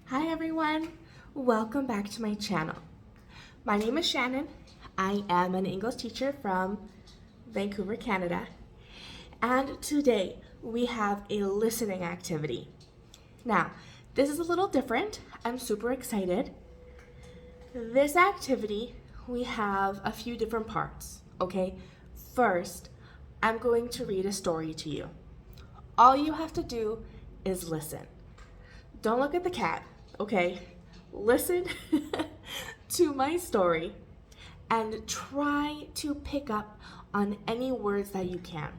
Hi everyone, welcome back to my channel. My name is Shannon. I am an English teacher from Vancouver, Canada. And today we have a listening activity. Now, this is a little different. I'm super excited. This activity, we have a few different parts, okay? First, I'm going to read a story to you. All you have to do is listen. Don't look at the cat, okay? Listen to my story and try to pick up on any words that you can.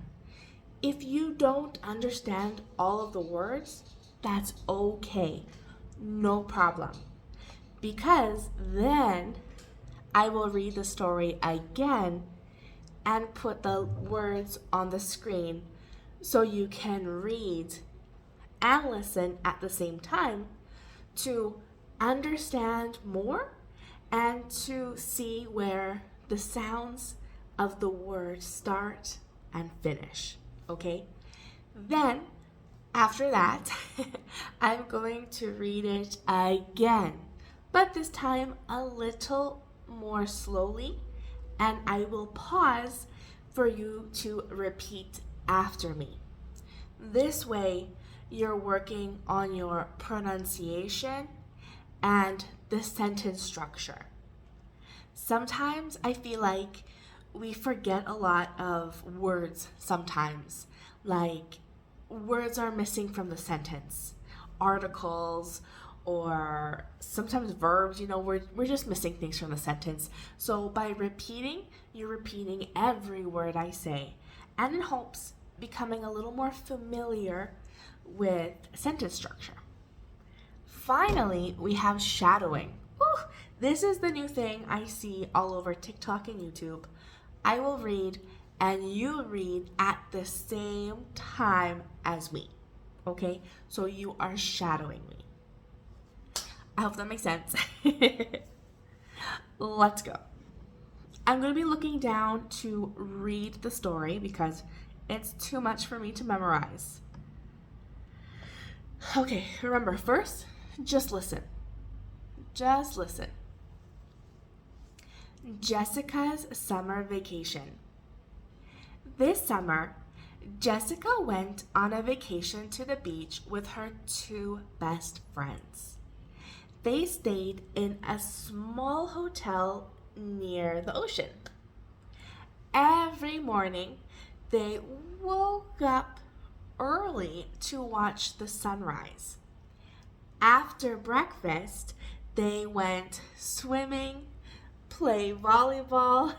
If you don't understand all of the words, that's okay. No problem. Because then I will read the story again and put the words on the screen so you can read and listen at the same time to understand more and to see where the sounds of the words start and finish, okay? Then, after that, I'm going to read it again, but this time a little more slowly, and I will pause for you to repeat after me. This way, you're working on your pronunciation and the sentence structure. Sometimes I feel like we forget a lot of words sometimes, like words are missing from the sentence, articles, or sometimes verbs, we're just missing things from the sentence. So by repeating, you're repeating every word I say, and in hopes becoming a little more familiar with sentence structure. Finally, we have shadowing. Whew, this is the new thing I see all over TikTok and YouTube. I will read and you read at the same time as me. Okay? So you are shadowing me. I hope that makes sense. Let's go. I'm going to be looking down to read the story because it's too much for me to memorize. Okay, remember, first, just listen. Just listen. Jessica's summer vacation. This summer, Jessica went on a vacation to the beach with her two best friends. They stayed in a small hotel near the ocean. Every morning, they woke up early to watch the sunrise. After breakfast, they went swimming, played volleyball,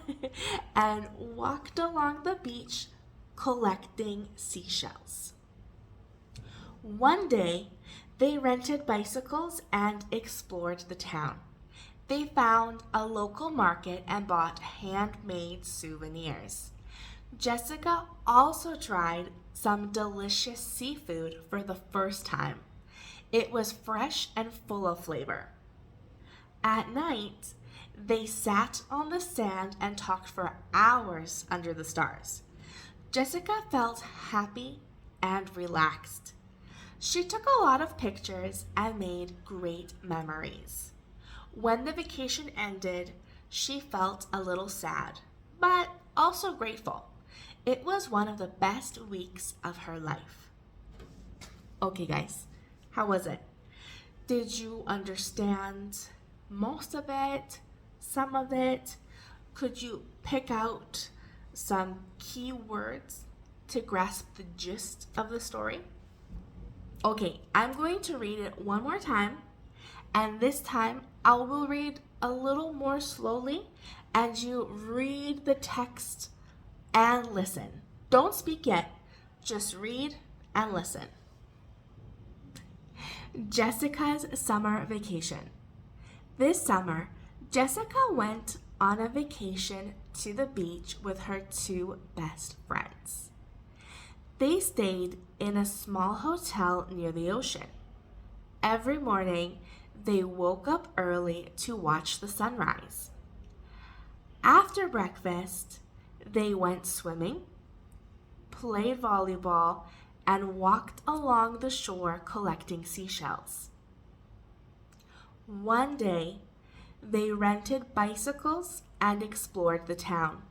and walked along the beach collecting seashells. One day, they rented bicycles and explored the town. They found a local market and bought handmade souvenirs. Jessica also tried some delicious seafood for the first time. It was fresh and full of flavor. At night, they sat on the sand and talked for hours under the stars. Jessica felt happy and relaxed. She took a lot of pictures and made great memories. When the vacation ended, she felt a little sad, but also grateful. It was one of the best weeks of her life. Okay, guys, how was it? Did you understand most of it? Some of it? Could you pick out some key words to grasp the gist of the story? Okay, I'm going to read it one more time, and this time I will read a little more slowly, and you read the text and listen. Don't speak yet, just read and listen. Jessica's summer vacation. This summer, Jessica went on a vacation to the beach with her two best friends. They stayed in a small hotel near the ocean. Every morning, they woke up early to watch the sunrise. After breakfast, they went swimming, played volleyball, and walked along the shore collecting seashells. One day, they rented bicycles and explored the town.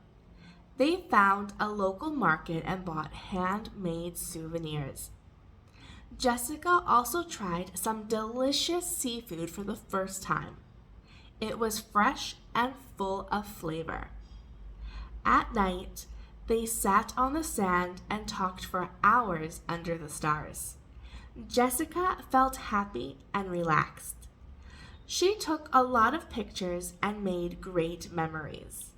They found a local market and bought handmade souvenirs. Jessica also tried some delicious seafood for the first time. It was fresh and full of flavor. At night, they sat on the sand and talked for hours under the stars. Jessica felt happy and relaxed. She took a lot of pictures and made great memories.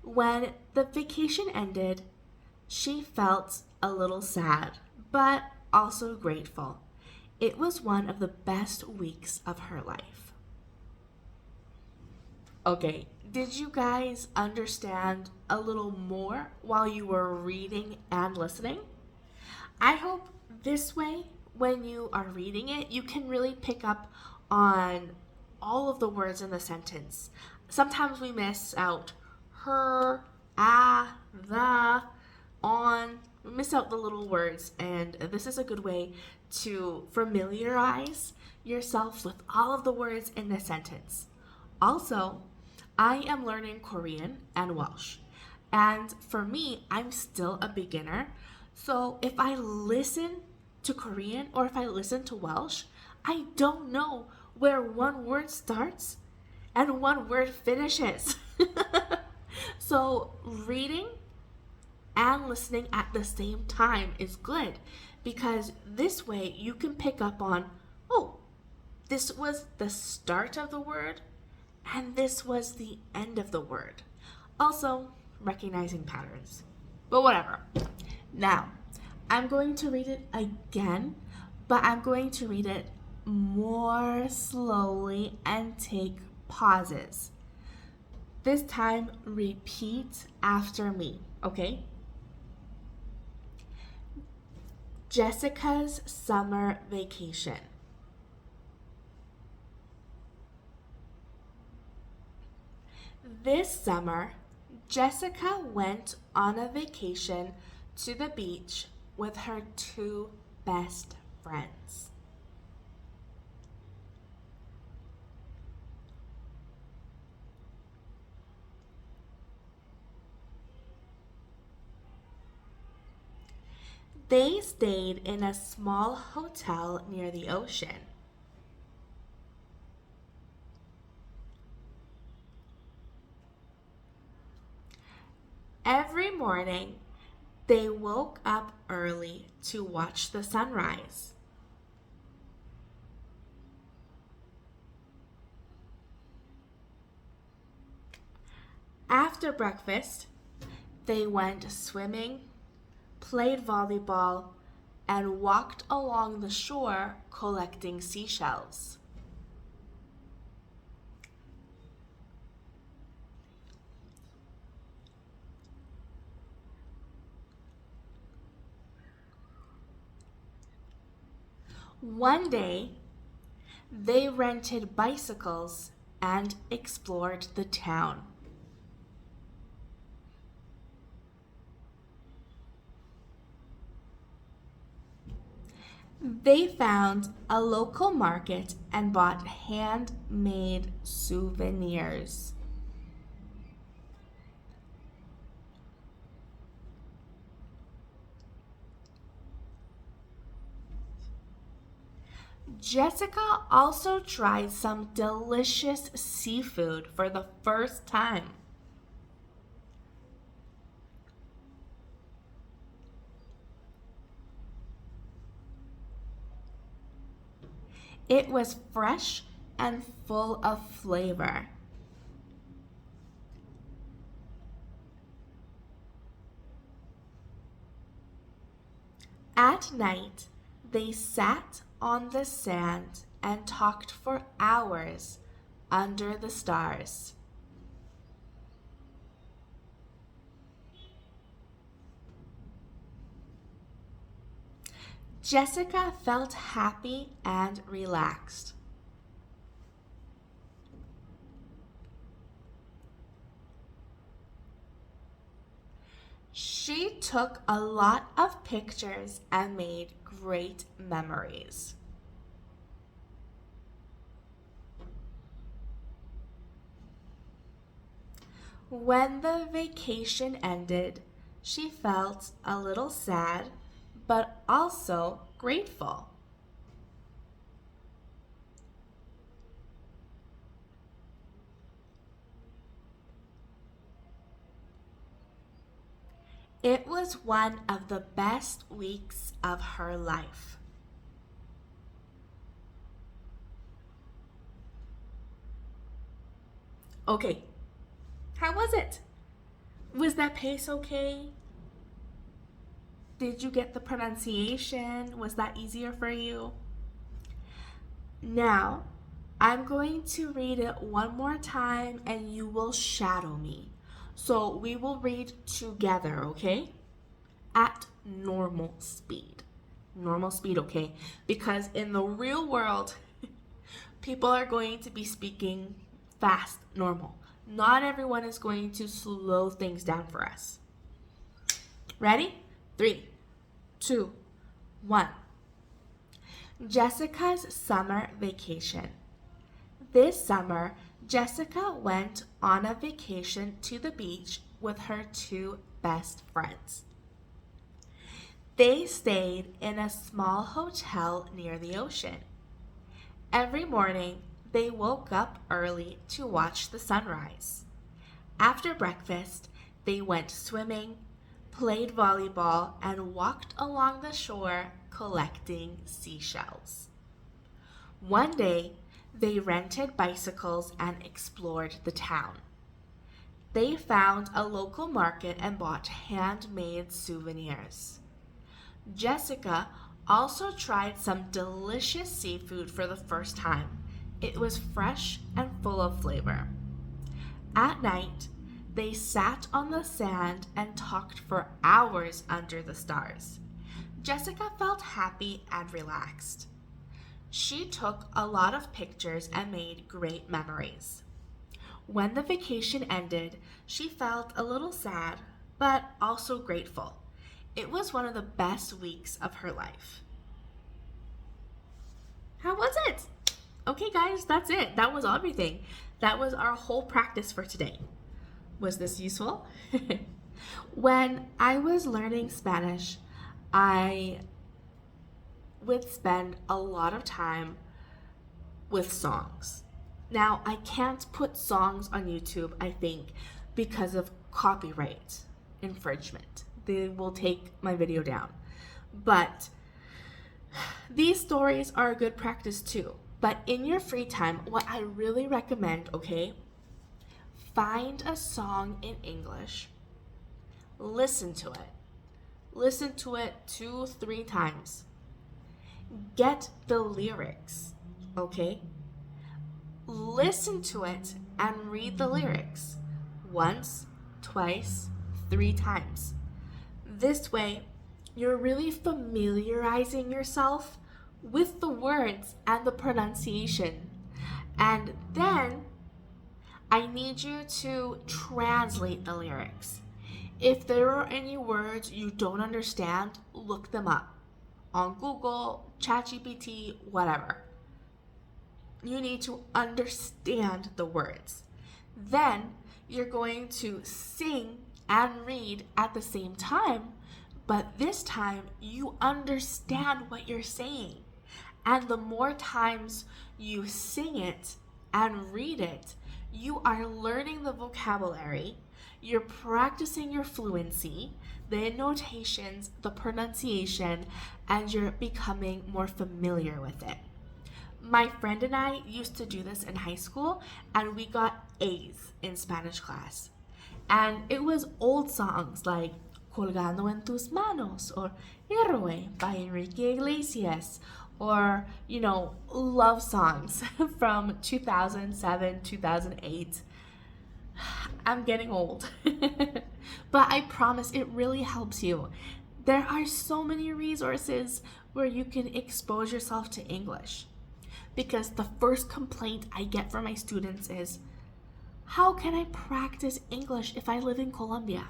When the vacation ended, she felt a little sad, but also grateful. It was one of the best weeks of her life. Okay, did you guys understand a little more while you were reading and listening? I hope this way, when you are reading it, you can really pick up on all of the words in the sentence. Sometimes we miss out her, the, on. We miss out the little words, and this is a good way to familiarize yourself with all of the words in the sentence. Also, I am learning Korean and Welsh, and for me, I'm still a beginner. So if I listen to Korean or if I listen to Welsh, I don't know where one word starts and one word finishes. So reading and listening at the same time is good because this way you can pick up on, oh, this was the start of the word and this was the end of the word. Also, recognizing patterns. But whatever. Now, I'm going to read it again, but I'm going to read it more slowly and take pauses. This time, repeat after me, okay? Jessica's summer vacation. This summer, Jessica went on a vacation to the beach with her two best friends. They stayed in a small hotel near the ocean. Every morning, they woke up early to watch the sunrise. After breakfast, they went swimming, played volleyball, and walked along the shore collecting seashells. One day, they rented bicycles and explored the town. They found a local market and bought handmade souvenirs. Jessica also tried some delicious seafood for the first time. It was fresh and full of flavor. At night, they sat on the sand and talked for hours under the stars. Jessica felt happy and relaxed. She took a lot of pictures and made great memories. When the vacation ended, she felt a little sad, but also grateful. It was one of the best weeks of her life. Okay, how was it? Was that pace okay? Did you get the pronunciation? Was that easier for you? Now, I'm going to read it one more time and you will shadow me. So we will read together, okay? At normal speed. Normal speed, okay? Because in the real world, people are going to be speaking fast, normal. Not everyone is going to slow things down for us. Ready? 3, 2, 1. Jessica's summer vacation. This summer, Jessica went on a vacation to the beach with her 2 best friends. They stayed in a small hotel near the ocean. Every morning, they woke up early to watch the sunrise. After breakfast, they went swimming, played volleyball, and walked along the shore collecting seashells. One day, they rented bicycles and explored the town. They found a local market and bought handmade souvenirs. Jessica also tried some delicious seafood for the first time. It was fresh and full of flavor. At night, they sat on the sand and talked for hours under the stars. Jessica felt happy and relaxed. She took a lot of pictures and made great memories. When the vacation ended, she felt a little sad, but also grateful. It was one of the best weeks of her life. How was it? Okay, guys, that's it. That was everything. That was our whole practice for today. Was this useful? When I was learning Spanish, I would spend a lot of time with songs. Now, I can't put songs on YouTube, I think, because of copyright infringement. They will take my video down. But these stories are a good practice too. But in your free time, what I really recommend, okay, find a song in English, listen to it. Listen to it 2, 3 times. Get the lyrics, okay? Listen to it and read the lyrics once, twice, 3 times. This way, you're really familiarizing yourself with the words and the pronunciation. And then I need you to translate the lyrics. If there are any words you don't understand, look them up on Google, ChatGPT, whatever. You need to understand the words. Then you're going to sing and read at the same time, but this time you understand what you're saying. And the more times you sing it and read it, you are learning the vocabulary, you're practicing your fluency, the annotations, the pronunciation, and you're becoming more familiar with it. My friend and I used to do this in high school, and we got A's in Spanish class. And it was old songs like Colgando en tus manos or Héroe by Enrique Iglesias, or, love songs from 2007, 2008. I'm getting old. But I promise it really helps you. There are so many resources where you can expose yourself to English. Because the first complaint I get from my students is, how can I practice English if I live in Colombia?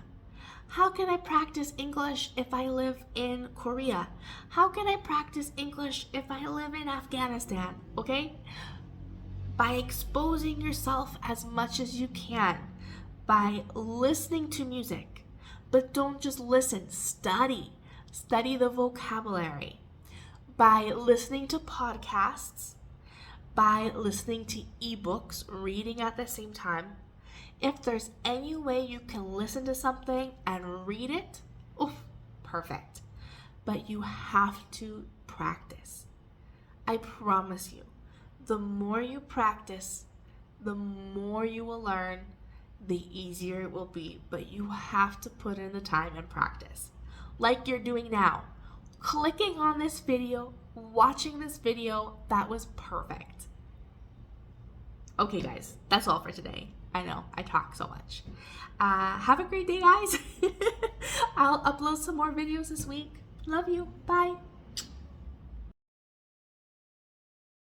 How can I practice English if I live in Korea? How can I practice English if I live in Afghanistan? Okay? By exposing yourself as much as you can, by listening to music. But don't just listen, study. Study the vocabulary. By listening to podcasts, by listening to ebooks, reading at the same time. If there's any way you can listen to something and read it, oof, perfect. But you have to practice. I promise you, the more you practice, the more you will learn, the easier it will be. But you have to put in the time and practice. Like you're doing now. Clicking on this video, watching this video, that was perfect. Okay, guys, that's all for today. I know, I talk so much. Have a great day, guys. I'll upload some more videos this week. Love you. Bye.